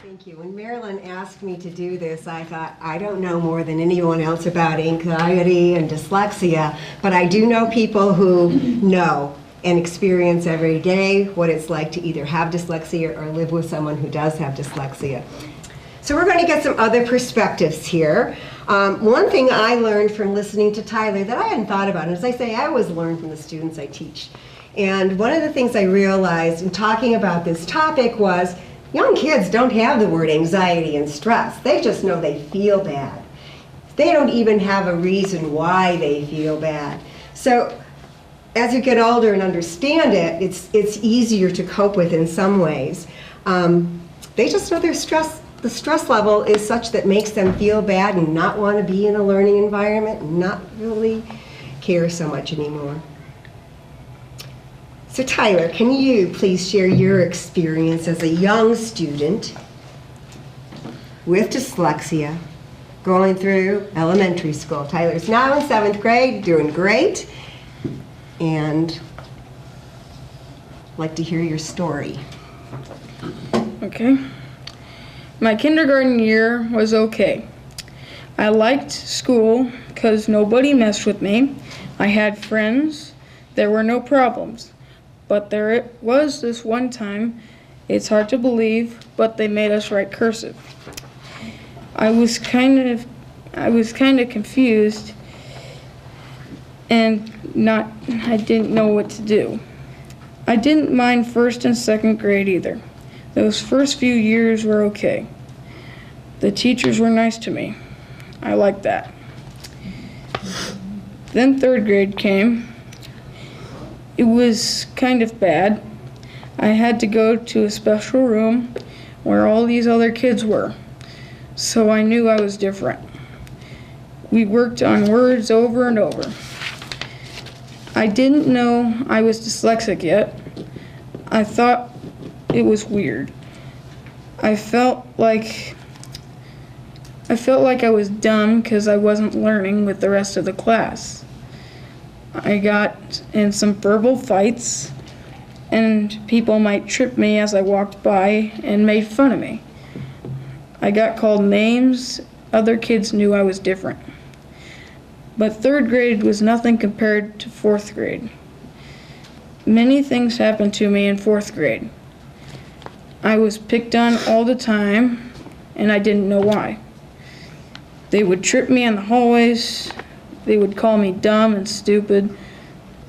Thank you. When Marilyn asked me to do this, I thought, I don't know more than anyone else about anxiety and dyslexia, but I do know people who know and experience every day what it's like to either have dyslexia or live with someone who does have dyslexia. So we're going to get some other perspectives here. One thing I learned from listening to Tyler that I hadn't thought about, and as I say, I always learn from the students I teach. And one of the things I realized in talking about this topic was young kids don't have the word anxiety and stress. They just know they feel bad. They don't even have a reason why they feel bad. So as you get older and understand it, it's easier to cope with in some ways. They just know the stress level is such that makes them feel bad and not want to be in a learning environment and not really care so much anymore. So Tyler, can you please share your experience as a young student with dyslexia going through elementary school? Tyler's now in 7th grade, doing great, and I'd like to hear your story. Okay. My kindergarten year was okay. I liked school because nobody messed with me. I had friends. There were no problems. But there was this one time, it's hard to believe, but they made us write cursive. I was kind of confused and I didn't know what to do. I didn't mind 1st and 2nd grade either. Those first few years were okay. The teachers were nice to me. I liked that. Then 3rd grade came. It was kind of bad. I had to go to a special room where all these other kids were, so I knew I was different. We worked on words over and over. I didn't know I was dyslexic yet. I thought it was weird. I felt like I was dumb because I wasn't learning with the rest of the class. I got in some verbal fights, and people might trip me as I walked by and made fun of me. I got called names. Other kids knew I was different. But 3rd grade was nothing compared to 4th grade. Many things happened to me in 4th grade. I was picked on all the time, and I didn't know why. They would trip me in the hallways. They would call me dumb and stupid.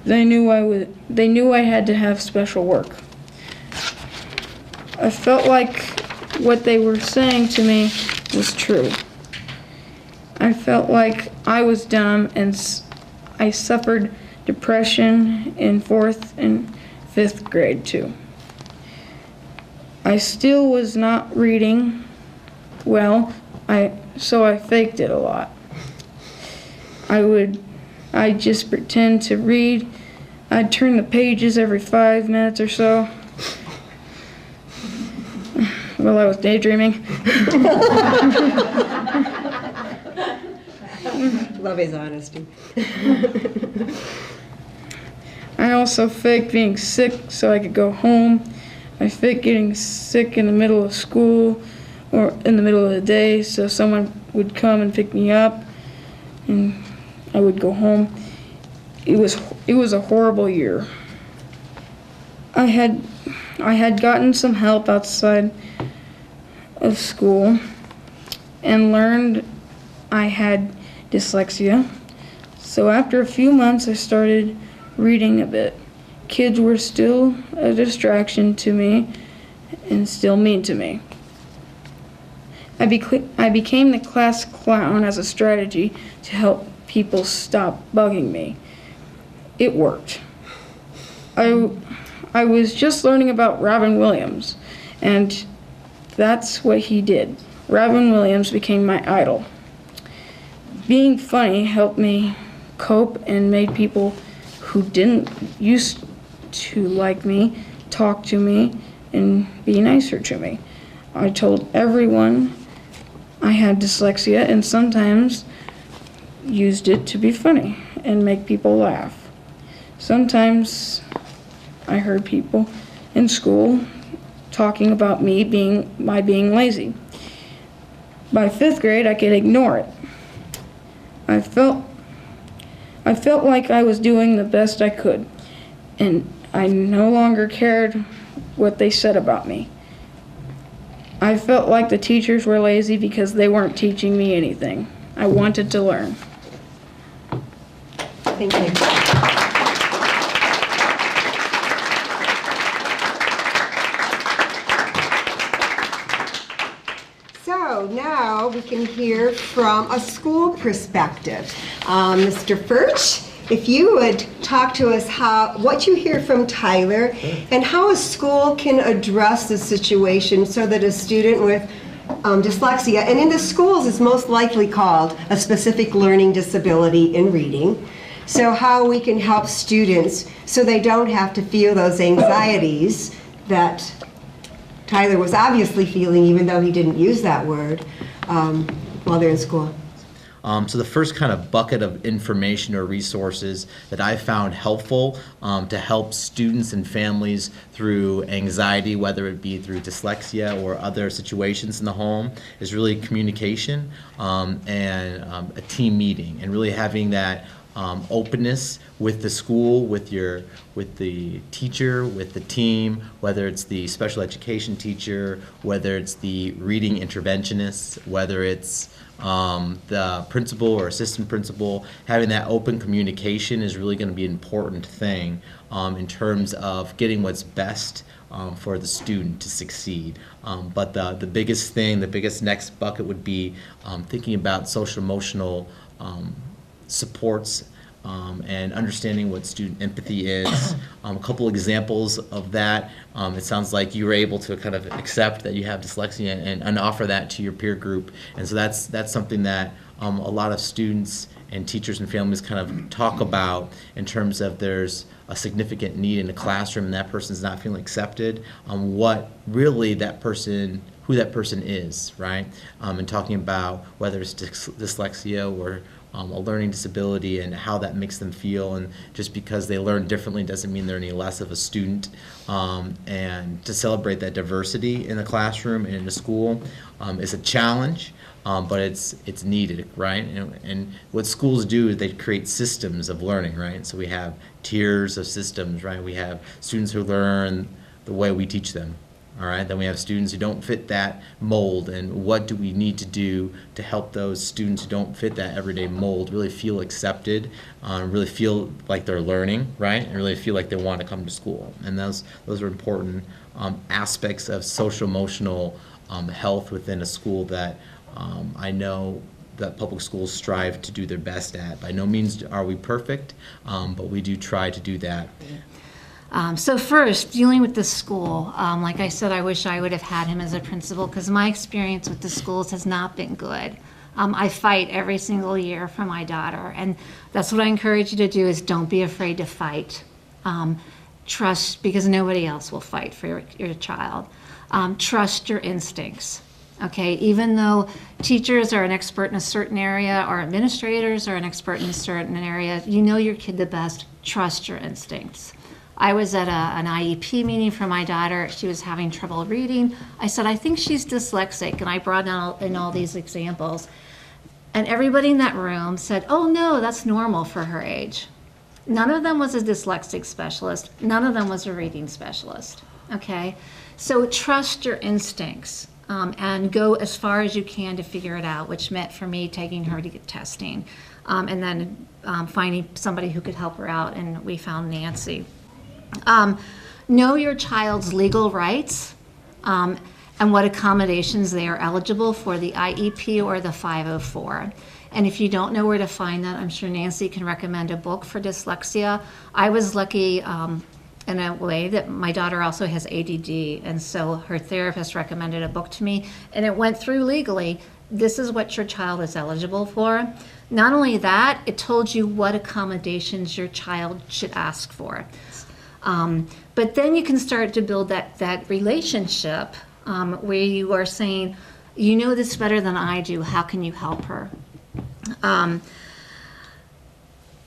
They knew I had to have special work. I felt like what they were saying to me was true. I felt like I was dumb, and I suffered depression in 4th and 5th grade too. I still was not reading well, so I faked it a lot. I'd just pretend to read. I'd turn the pages every 5 minutes or so. While I was daydreaming. Love his honesty. I also faked being sick so I could go home. I faked getting sick in the middle of school or in the middle of the day so someone would come and pick me up and I would go home. It was a horrible year. I had gotten some help outside of school and learned I had dyslexia. So after a few months I started reading a bit. Kids were still a distraction to me and still mean to me. I became the class clown as a strategy to help people stop bugging me. It worked. I was just learning about Robin Williams, and that's what he did. Robin Williams became my idol. Being funny helped me cope and made people who didn't used to like me talk to me and be nicer to me. I told everyone I had dyslexia and sometimes used it to be funny and make people laugh. Sometimes I heard people in school talking about me being lazy. By 5th grade, I could ignore it. I felt like I was doing the best I could, and I no longer cared what they said about me. I felt like the teachers were lazy because they weren't teaching me anything. I wanted to learn. Thank you. So now we can hear from a school perspective. Mr. Furch, if you would talk to us what you hear from Tyler and how a school can address the situation so that a student with dyslexia, and in the schools it's most likely called a specific learning disability in reading, so how we can help students so they don't have to feel those anxieties that Tyler was obviously feeling, even though he didn't use that word, while they're in school. So the first kind of bucket of information or resources that I found helpful to help students and families through anxiety, whether it be through dyslexia or other situations in the home, is really communication and a team meeting, and really having that openness with the school, with the teacher, with the team, whether it's the special education teacher, whether it's the reading interventionist, whether it's the principal or assistant principal. Having that open communication is really going to be an important thing in terms of getting what's best for the student to succeed. But the biggest thing, the biggest next bucket would be thinking about social emotional supports and understanding what student empathy is. A couple examples of that. It sounds like you were able to kind of accept that you have dyslexia and offer that to your peer group. And so that's something that a lot of students and teachers and families kind of talk about in terms of there's a significant need in the classroom and that person's not feeling accepted, what really who that person is, right? And talking about whether it's dyslexia or a learning disability and how that makes them feel, and just because they learn differently doesn't mean they're any less of a student, and to celebrate that diversity in the classroom and in the school is a challenge, but it's needed, right? And what schools do is they create systems of learning, right? So we have tiers of systems, right? We have students who learn the way we teach them. All right, then we have students who don't fit that mold, and what do we need to do to help those students who don't fit that everyday mold really feel accepted, really feel like they're learning, right, and really feel like they want to come to school. And those are important aspects of social emotional health within a school that I know that public schools strive to do their best at. By no means are we perfect, but we do try to do that. So first, dealing with the school, like I said, I wish I would have had him as a principal because my experience with the schools has not been good. I fight every single year for my daughter, and that's what I encourage you to do is don't be afraid to fight. Trust, because nobody else will fight for your child. Trust your instincts. Okay, even though teachers are an expert in a certain area or administrators are an expert in a certain area, you know your kid the best, trust your instincts. I was at an IEP meeting for my daughter. She was having trouble reading. I said, I think she's dyslexic, and I brought in all these examples. And everybody in that room said, oh no, that's normal for her age. None of them was a dyslexic specialist. None of them was a reading specialist, okay? So trust your instincts and go as far as you can to figure it out, which meant for me taking her to get testing and then finding somebody who could help her out, and we found Nancy. Know your child's legal rights and what accommodations they are eligible for the IEP or the 504. And if you don't know where to find that, I'm sure Nancy can recommend a book for dyslexia. I was lucky in a way that my daughter also has ADD, and so her therapist recommended a book to me, and it went through legally. This is what your child is eligible for. Not only that, it told you what accommodations your child should ask for. But then you can start to build that relationship where you are saying, you know this better than I do, how can you help her?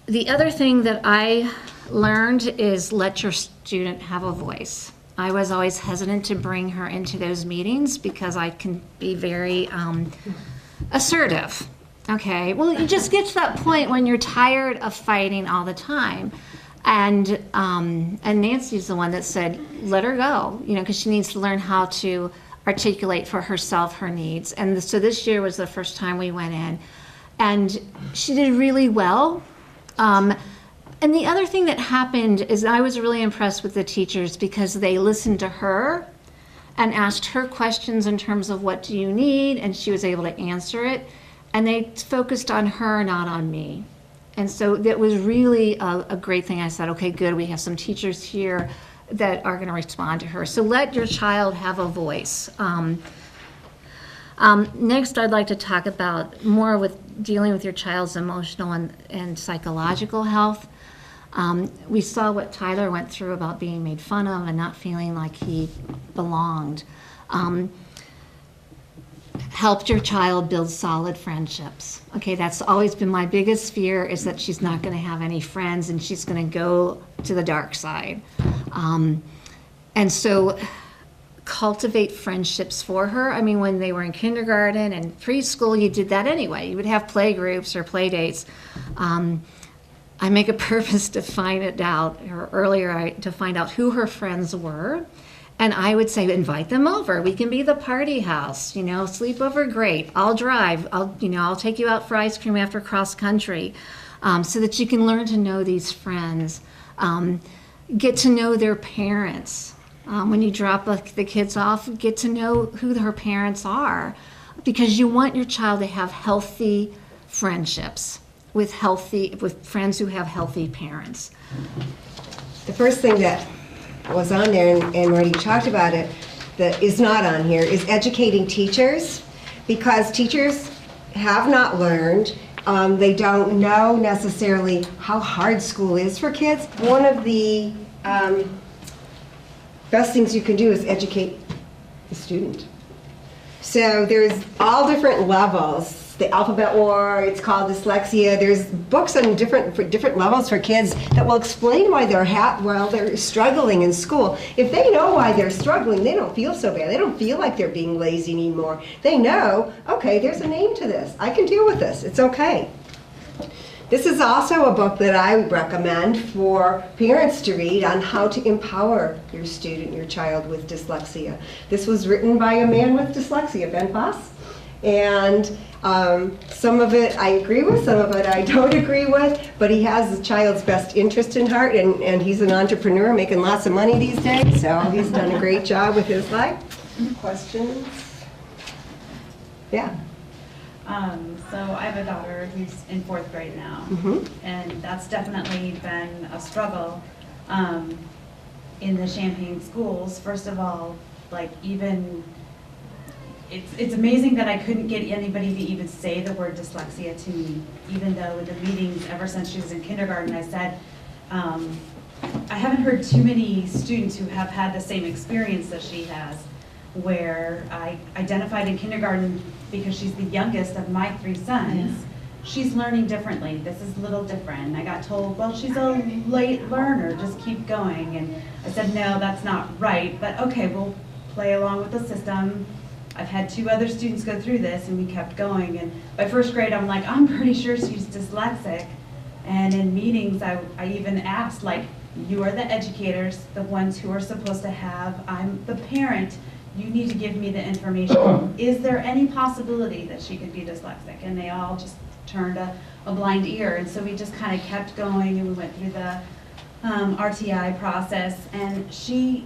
The other thing that I learned is let your student have a voice. I was always hesitant to bring her into those meetings because I can be very assertive. Okay, well, you just get to that point when you're tired of fighting all the time. And Nancy's the one that said, let her go, because she needs to learn how to articulate for herself her needs. And so this year was the first time we went in, and she did really well. And the other thing that happened is I was really impressed with the teachers because they listened to her and asked her questions in terms of what do you need, and she was able to answer it. And they focused on her, not on me. And so that was really a great thing. I said, okay, good, we have some teachers here that are going to respond to her. So let your child have a voice. Next, I'd like to talk about more with dealing with your child's emotional and psychological health. We saw what Tyler went through about being made fun of and not feeling like he belonged. Helped your child build solid friendships. Okay, that's always been my biggest fear, is that she's not going to have any friends and she's going to go to the dark side. And so cultivate friendships for her. I mean, when they were in kindergarten and preschool, you did that anyway. You would have play groups or play dates. I make a purpose to find it out, or earlier to find out who her friends were. And I would say, invite them over. We can be the party house, sleepover, great. I'll drive. I'll take you out for ice cream after cross country, so that you can learn to know these friends. Get to know their parents. When you drop the kids off, get to know who her parents are, because you want your child to have healthy friendships with friends who have healthy parents. The first thing that was on there, and already talked about it, that is not on here, is educating teachers, because teachers have not learned. They don't know necessarily how hard school is for kids. One of the best things you can do is educate the student. So there's all different levels. The alphabet war, it's called dyslexia. There's books on different levels for kids that will explain why they're struggling in school. If they know why they're struggling, they don't feel so bad. They don't feel like they're being lazy anymore. They know, okay, there's a name to this. I can deal with this. It's okay. This is also a book that I would recommend for parents to read on how to empower your student, your child with dyslexia. This was written by a man with dyslexia, Ben Foss. And some of it I agree with, some of it I don't agree with, but he has the child's best interest in heart, and he's an entrepreneur making lots of money these days, so he's done a great job with his life. Questions? Yeah. So I have a daughter who's in 4th grade now, and that's definitely been a struggle in the Champaign schools. First of all, it's amazing that I couldn't get anybody to even say the word dyslexia to me, even though in the meetings ever since she was in kindergarten I said, I haven't heard too many students who have had the same experience that she has, where I identified in kindergarten, because she's the youngest of my 3 sons, she's learning differently. This is a little different. I got told, well, she's a late learner, just keep going. And I said, no, that's not right, but okay, we'll play along with the system. I've had 2 other students go through this, and we kept going. And by 1st grade, I'm like, I'm pretty sure she's dyslexic. And in meetings, I even asked, you are the educators, the ones who are supposed to have, I'm the parent, you need to give me the information. Is there any possibility that she could be dyslexic? And they all just turned a blind ear. And so we just kind of kept going, and we went through the RTI process. And she's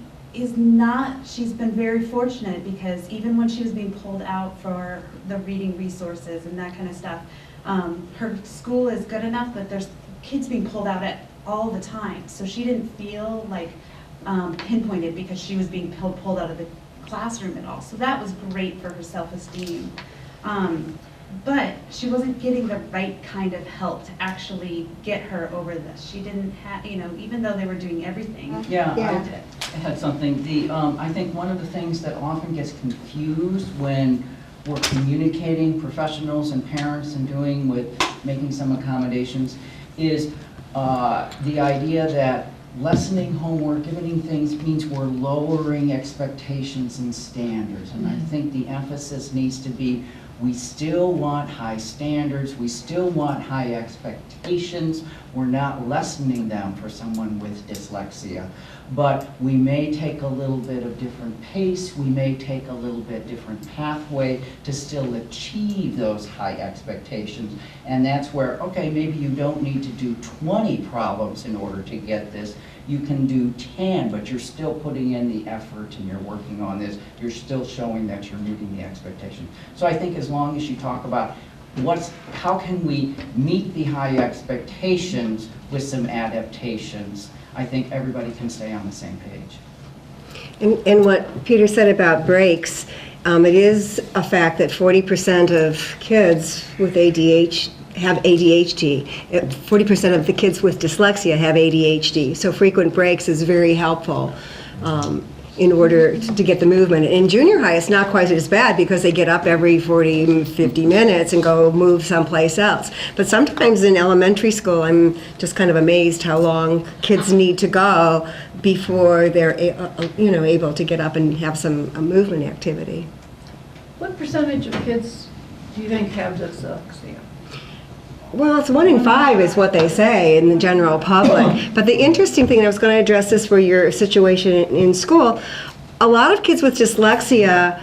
been very fortunate, because even when she was being pulled out for the reading resources and that kind of stuff, her school is good enough that there's kids being pulled out at all the time. So she didn't feel like pinpointed because she was being pulled out of the classroom at all. So that was great for her self-esteem. But she wasn't getting the right kind of help to actually get her over this. She didn't have, even though they were doing everything. Yeah. I I had something. I think one of the things that often gets confused when we're communicating, professionals and parents, and making some accommodations, is the idea that lessening homework, giving things means we're lowering expectations and standards. And I think the emphasis needs to be, we still want high standards, we still want high expectations. We're not lessening them for someone with dyslexia. But we may take a little bit of different pace, we may take a little bit different pathway to still achieve those high expectations. And that's where, okay, maybe you don't need to do 20 problems in order to get this. You can do 10, but you're still putting in the effort and you're working on this. You're still showing that you're meeting the expectation. So I think as long as you talk about how can we meet the high expectations with some adaptations, I think everybody can stay on the same page. And what Peter said about breaks, it is a fact that 40% of kids with ADHD have ADHD. 40% of the kids with dyslexia have ADHD. So frequent breaks is very helpful in order to get the movement. In junior high, it's not quite as bad because they get up every 40, 50 minutes and go move someplace else. But sometimes in elementary school, I'm just kind of amazed how long kids need to go before they're able to get up and have some movement activity. What percentage of kids do you think have dyslexia? Well, it's 1 in 5 is what they say in the general public. But the interesting thing, and I was going to address this for your situation in school, a lot of kids with dyslexia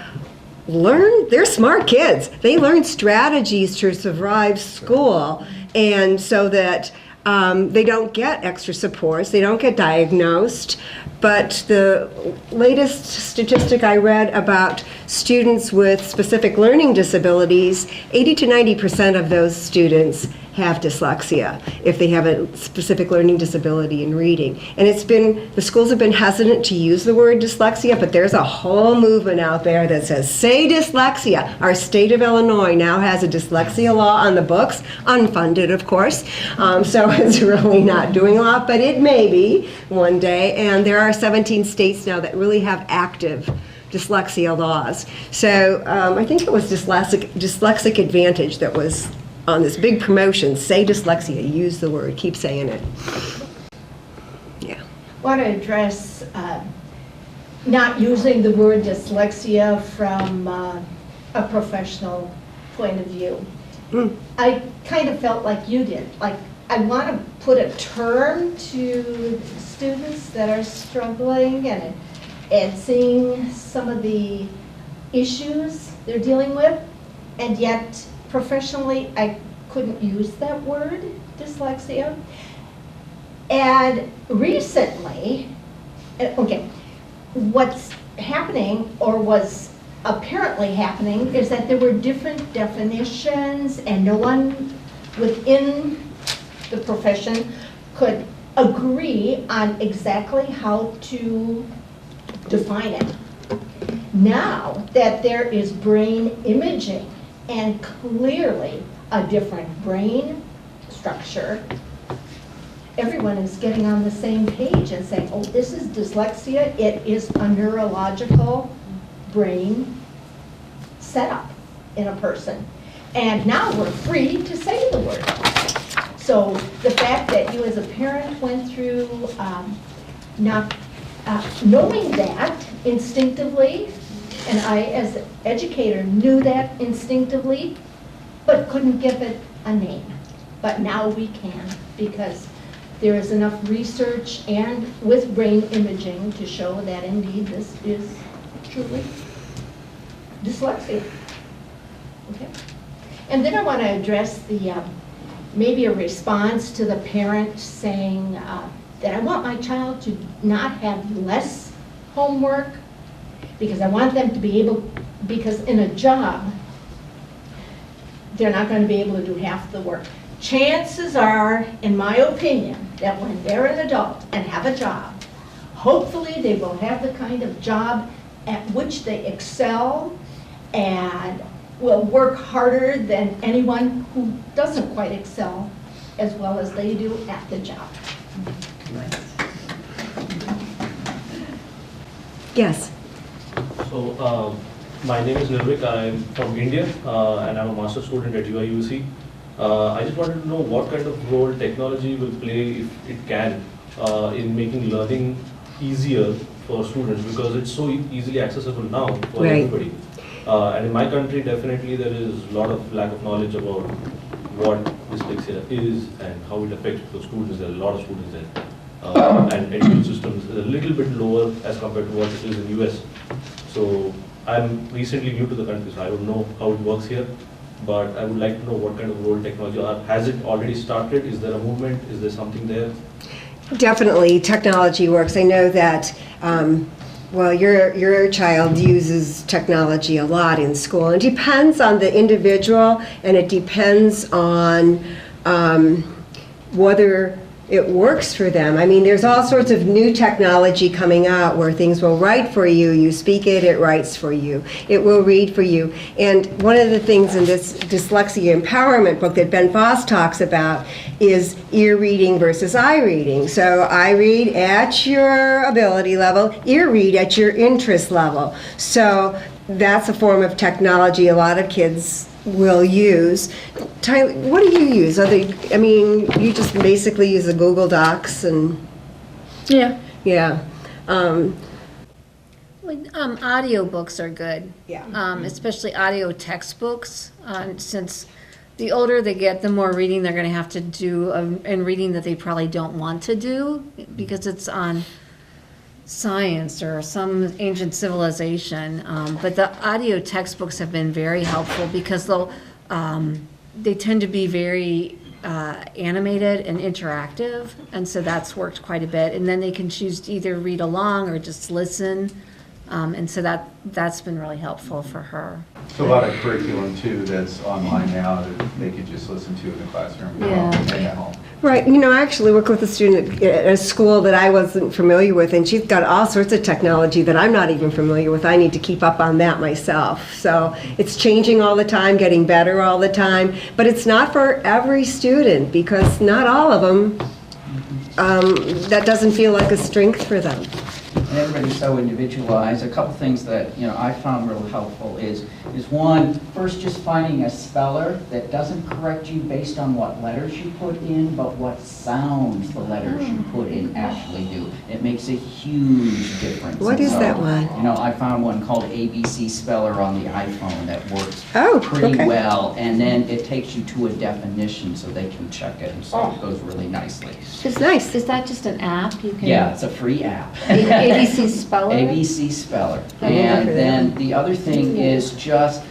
they're smart kids. They learn strategies to survive school, and so that they don't get extra supports, they don't get diagnosed. But the latest statistic I read about students with specific learning disabilities, 80 to 90% of those students have dyslexia if they have a specific learning disability in reading. And the schools have been hesitant to use the word dyslexia, but there's a whole movement out there that says, say dyslexia. Our state of Illinois now has a dyslexia law on the books, unfunded, of course. So it's really not doing a lot, but it may be one day. And there are 17 states now that really have active dyslexia laws. So I think it was Dyslexic Advantage that was on this big promotion, say dyslexia, use the word, keep saying it. Yeah. I want to address not using the word dyslexia from a professional point of view. I kind of felt like you did. Like, I want to put a term to students that are struggling and seeing some of the issues they're dealing with, and yet professionally, I couldn't use that word, dyslexia. And recently, what's happening, or was apparently happening, is that there were different definitions and no one within the profession could agree on exactly how to define it. Now that there is brain imaging, and clearly a different brain structure, everyone is getting on the same page and saying, oh, this is dyslexia, it is a neurological brain setup in a person. And now we're free to say the word. So the fact that you as a parent went through not knowing that instinctively, and I, as an educator, knew that instinctively, but couldn't give it a name. But now we can, because there is enough research and with brain imaging to show that indeed this is truly dyslexia. Okay. And then I want to address the maybe a response to the parent saying that I want my child to not have less homework, because I want them to be able, because in a job, they're not going to be able to do half the work. Chances are, in my opinion, that when they're an adult and have a job, hopefully they will have the kind of job at which they excel and will work harder than anyone who doesn't quite excel as well as they do at the job. Yes. So, my name is Nirvik. I'm from India, and I'm a master's student at UIUC. I just wanted to know what kind of role technology will play, if it can, in making learning easier for students because it's so easily accessible now for Right. everybody. And in my country, definitely there is a lot of lack of knowledge about what dyslexia is and how it affects the students. There are a lot of students there. And education systems is a little bit lower as compared to what it is in US. So I'm recently new to the country, so I don't know how it works here. But I would like to know what kind of role technology has it already started? Is there a movement? Is there something there? Definitely, technology works. I know that, well, your child uses technology a lot in school. It depends on the individual, and it depends on whether it works for them. I mean, there's all sorts of new technology coming out where things will write for you. You speak it, it writes for you. It will read for you. And one of the things in this dyslexia empowerment book that Ben Foss talks about is ear reading versus eye reading. So eye read at your ability level, ear read at your interest level. So that's a form of technology a lot of kids will use. Tyler, what do you use? I mean, you just basically use the Google Docs and, Yeah. yeah. Audio books are good. Yeah. Especially audio textbooks, since the older they get, the more reading they're going to have to do, and reading that they probably don't want to do because it's on science or some ancient civilization. But the audio textbooks have been very helpful because they tend to be very animated and interactive, and so that's worked quite a bit. And then they can choose to either read along or just listen. And so that's been really helpful for her. So a lot of curriculum too that's online now that they could just listen to in the classroom Yeah. and at home. Right. You know, I actually work with a student at a school that I wasn't familiar with, and she's got all sorts of technology that I'm not even familiar with. I need to keep up on that myself. So it's changing all the time, getting better all the time, but it's not for every student because not all of them, that doesn't feel like a strength for them. And everybody's so individualized. A couple things that I found real helpful is one, first just finding a speller that doesn't correct you based on what letters you put in, but what sounds the letters you put in actually do. It makes a huge difference. What is that one? I found one called ABC Speller on the iPhone that works Oh, pretty okay. well, and then it takes you to a definition so they can check it, and so it goes really nicely. It's nice. Is that just an app you can? Yeah, it's a free app. ABC Speller? ABC Speller. Oh, And okay. then the other thing is just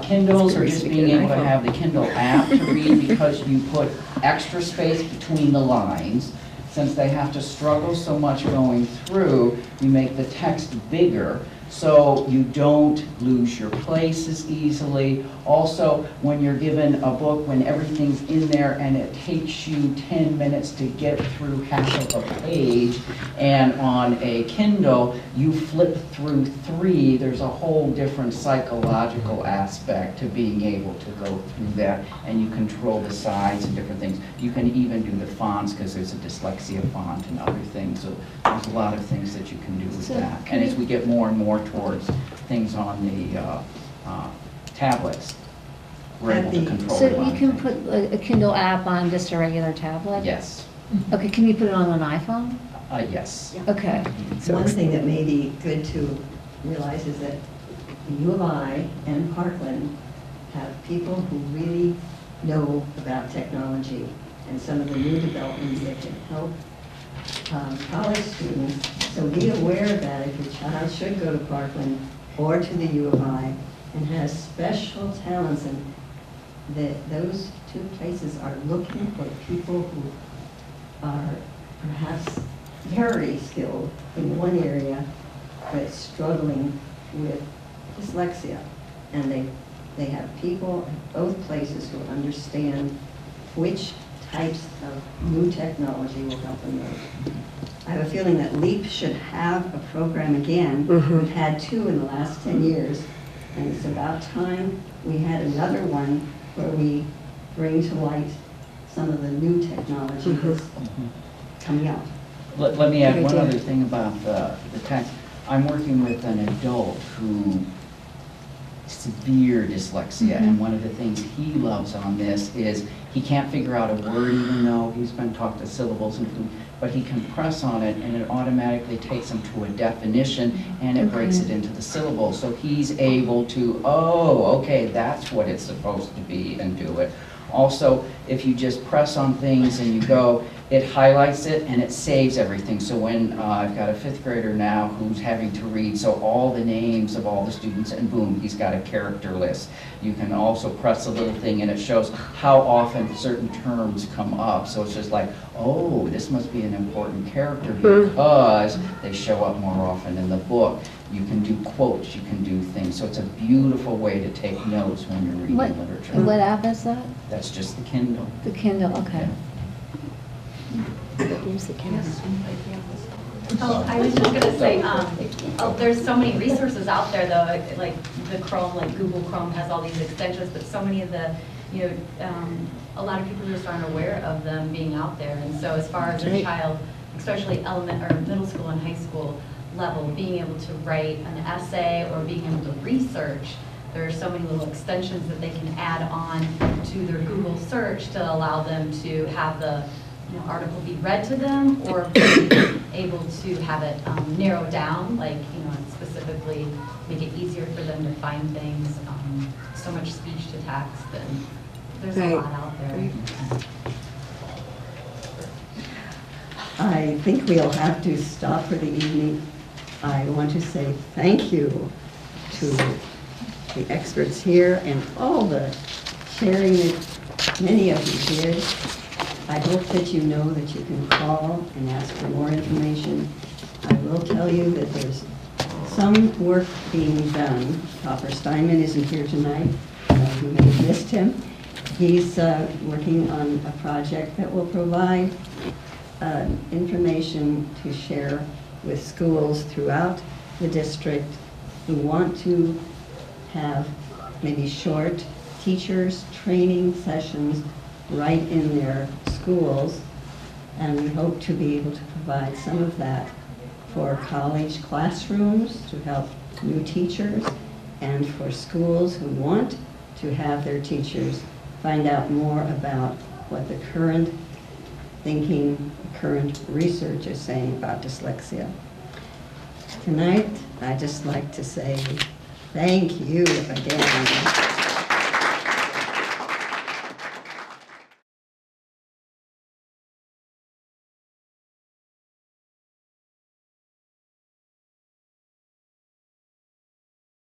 Kindles or just being able to have the Kindle app to read because you put extra space between the lines. Since they have to struggle so much going through, you make the text bigger so you don't lose your place as easily. Also, when you're given a book, when everything's in there and it takes you 10 minutes to get through half of a page, and on a Kindle, you flip through 3, there's a whole different psychological aspect to being able to go through that, and you control the size and different things. You can even do the fonts because there's a dyslexia font and other things, so there's a lot of things that you can do with So that. can And as you- we get more and more towards things on the tablets, we're able to control So a lot you of can things. put a Kindle app on just a regular tablet? Yes, Okay, can you put it on an iPhone? yes. Okay. One thing that may be good to realize is that the U of I and Parkland have people who really know about technology and some of the new developments that can help college students. So be aware that if your child should go to Parkland or to the U of I and has special talents, and that those two places are looking for people who are perhaps very skilled in one area, but struggling with dyslexia. And they have people at both places who understand which types of new technology will help them out. I have a feeling that LEAP should have a program again. Mhm. We've had 2 in the last 10 years, and it's about time we had another one where we bring to light some of the new technology that's coming out. Let me add Good one idea. other thing about the text. I'm working with an adult who severe dyslexia, and one of the things he loves on this is he can't figure out a word even though he's been taught the syllables, and but he can press on it and it automatically takes him to a definition and it breaks it into the syllable. So he's able to, oh, okay, that's what it's supposed to be, and do it. Also, if you just press on things and you go, it highlights it and it saves everything. So when I've got a 5th grader now who's having to read, so all the names of all the students, and boom, he's got a character list. You can also press a little thing and it shows how often certain terms come up. So it's just like, oh, this must be an important character because they show up more often in the book. You can do quotes, you can do things. So it's a beautiful way to take notes when you're reading literature. What app is that? That's just the Kindle. The Kindle, okay. Oh, I was just gonna say, there's so many resources out there though, like the Chrome, like Google Chrome has all these extensions, but so many of the, a lot of people just aren't aware of them being out there. And so as far as a child, especially middle school and high school level, being able to write an essay or being able to research, there are so many little extensions that they can add on to their Google search to allow them to have the article be read to them, or be able to have it narrowed down, like, specifically make it easier for them to find things. So much speech to text, and there's a lot out there. I think we'll have to stop for the evening. I want to say thank you to the experts here and all the sharing that many of you did. I hope that you know that you can call and ask for more information. I will tell you that there's some work being done. Topper Steinman isn't here tonight. You may have missed him. He's working on a project that will provide information to share with schools throughout the district who want to have maybe short teachers training sessions right in their schools, and we hope to be able to provide some of that for college classrooms to help new teachers, and for schools who want to have their teachers find out more about what the current thinking, current research is saying about dyslexia. Tonight, I'd just like to say thank you again